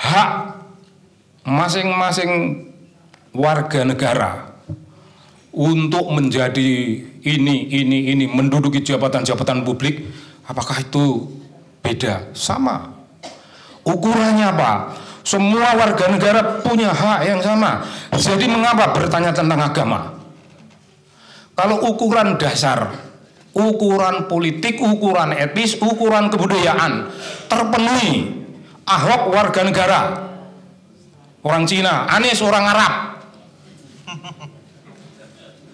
hak masing-masing warga negara untuk menjadi ini menduduki jabatan-jabatan publik, apakah itu beda? Sama. Ukurannya apa? Semua warga negara punya hak yang sama. Jadi mengapa bertanya tentang agama? Kalau ukuran dasar, ukuran politik, ukuran etis, ukuran kebudayaan terpenuhi, Ahok warga negara, orang Cina, Anies orang Arab,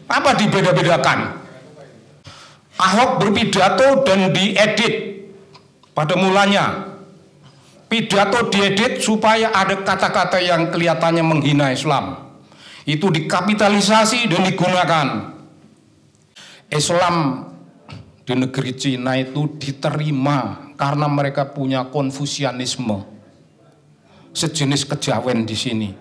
apa dibeda-bedakan? Ahok berpidato dan diedit pada mulanya. Pidato diedit supaya ada kata-kata yang kelihatannya menghina Islam. Itu dikapitalisasi dan digunakan. Islam di negeri Cina itu diterima karena mereka punya Konfusianisme. Sejenis kejawen di sini.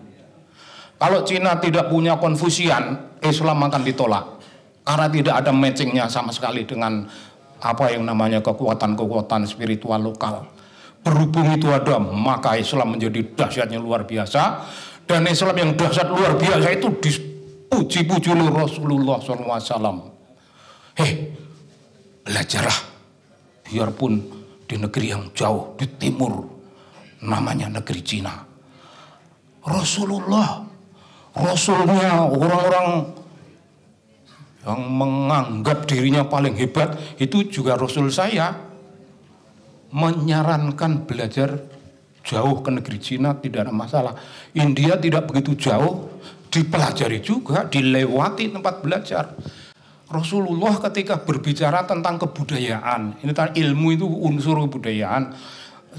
Kalau Cina tidak punya Konfusian, Islam akan ditolak. Karena tidak ada matchingnya sama sekali dengan apa yang namanya kekuatan-kekuatan spiritual lokal. Berhubung itu ada, maka Islam menjadi dahsyatnya luar biasa. Dan Islam yang dahsyat luar biasa itu dipuji-puji oleh Rasulullah SAW. Belajarlah, biarpun di negeri yang jauh di timur, namanya negeri Cina. Rasulullah, Rasulnya orang-orang yang menganggap dirinya paling hebat, itu juga Rasul saya. Menyarankan belajar jauh ke negeri Cina tidak ada masalah. India tidak begitu jauh, dipelajari juga, dilewati tempat belajar. Rasulullah ketika berbicara tentang kebudayaan, ini tentang ilmu itu unsur kebudayaan,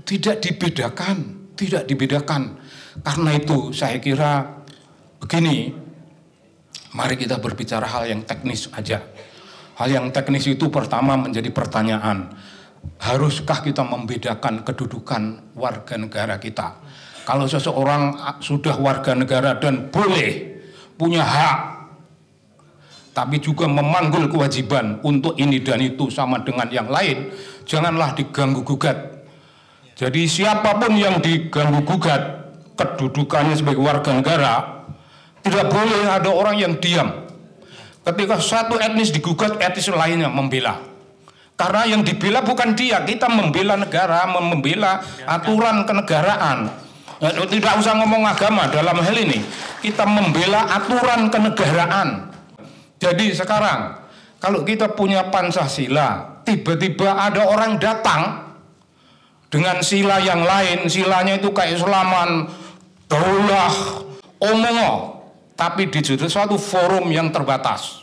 tidak dibedakan. Karena itu saya kira begini, mari kita berbicara hal yang teknis aja. Hal yang teknis itu pertama menjadi pertanyaan. Haruskah kita membedakan kedudukan warga negara kita? Kalau seseorang sudah warga negara dan boleh punya hak, tapi juga memanggul kewajiban untuk ini dan itu sama dengan yang lain, janganlah diganggu gugat. Jadi siapapun yang diganggu gugat kedudukannya sebagai warga negara, tidak boleh ada orang yang diam. Ketika satu etnis digugat, etnis lainnya membela. Karena yang dibela bukan dia, kita membela negara, membela aturan kenegaraan. Tidak usah ngomong agama dalam hal ini, kita membela aturan kenegaraan. Jadi sekarang, kalau kita punya Pancasila, tiba-tiba ada orang datang dengan sila yang lain, silanya itu keislaman, daulah, omongo, tapi di suatu forum yang terbatas.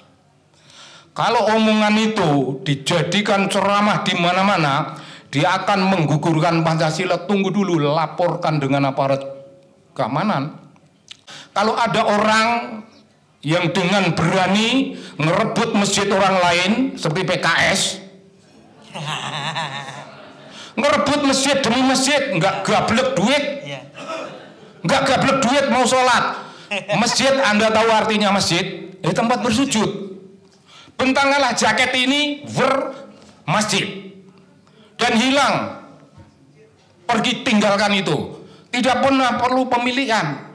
Kalau omongan itu dijadikan ceramah di mana-mana, dia akan menggugurkan Pancasila. Tunggu dulu, laporkan dengan aparat keamanan. Kalau ada orang yang dengan berani ngerebut masjid orang lain, seperti PKS, ngerebut masjid demi masjid, nggak gablek duit, nggak gablek duit mau sholat. Masjid, Anda tahu artinya masjid? Tempat bersujud. Bentangkanlah jaket ini masjid dan hilang, pergi tinggalkan itu. Tidak pernah perlu pemilihan.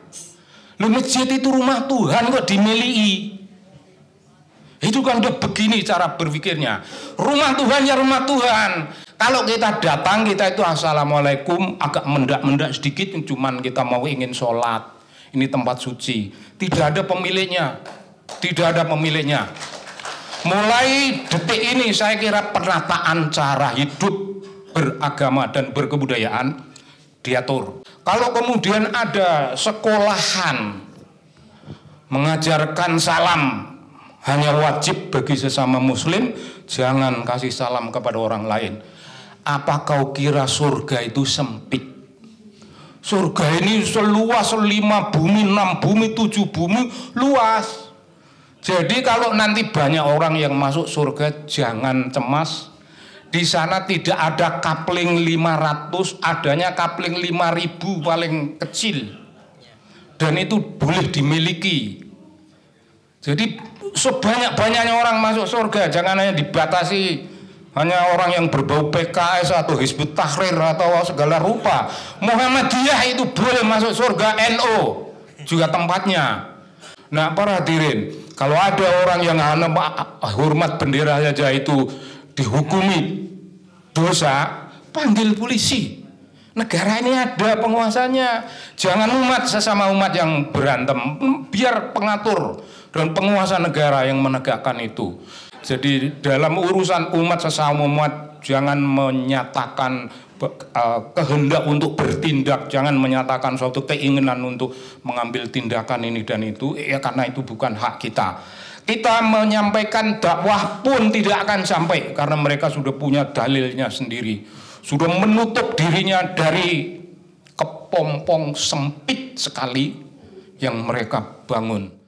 Lu masjid itu rumah Tuhan kok dimiliki. Itu kan udah begini cara berpikirnya. Rumah Tuhan ya rumah Tuhan. Kalau kita datang, kita itu assalamualaikum, agak mendak-mendak sedikit, cuman kita mau ingin sholat. Ini tempat suci. Tidak ada pemiliknya. Tidak ada pemiliknya. Mulai detik ini saya kira penataan cara hidup beragama dan berkebudayaan diatur. Kalau kemudian ada sekolahan mengajarkan salam hanya wajib bagi sesama muslim, jangan kasih salam kepada orang lain. Apa kau kira surga itu sempit? Surga ini seluas 5 bumi, 6 bumi, 7 bumi, luas. Jadi kalau nanti banyak orang yang masuk surga, jangan cemas. Di sana tidak ada kapling 500, adanya kapling 5.000 paling kecil. Dan itu boleh dimiliki. Jadi sebanyak-banyaknya orang masuk surga, jangan hanya dibatasi hanya orang yang berbau PKS atau Hizbut Tahrir atau segala rupa. Muhammadiyah itu boleh masuk surga, NU juga tempatnya. Nah, para hadirin, kalau ada orang yang hormat bendera saja itu dihukumi dosa, panggil polisi. Negara ini ada penguasanya. Jangan umat sesama umat yang berantem, biar pengatur dan penguasa negara yang menegakkan itu. Jadi dalam urusan umat sesama umat, jangan menyatakan kehendak untuk bertindak, jangan menyatakan suatu keinginan untuk mengambil tindakan ini dan itu, ya karena itu bukan hak kita. Kita menyampaikan dakwah pun tidak akan sampai karena mereka sudah punya dalilnya sendiri, sudah menutup dirinya dari kepompong sempit sekali yang mereka bangun.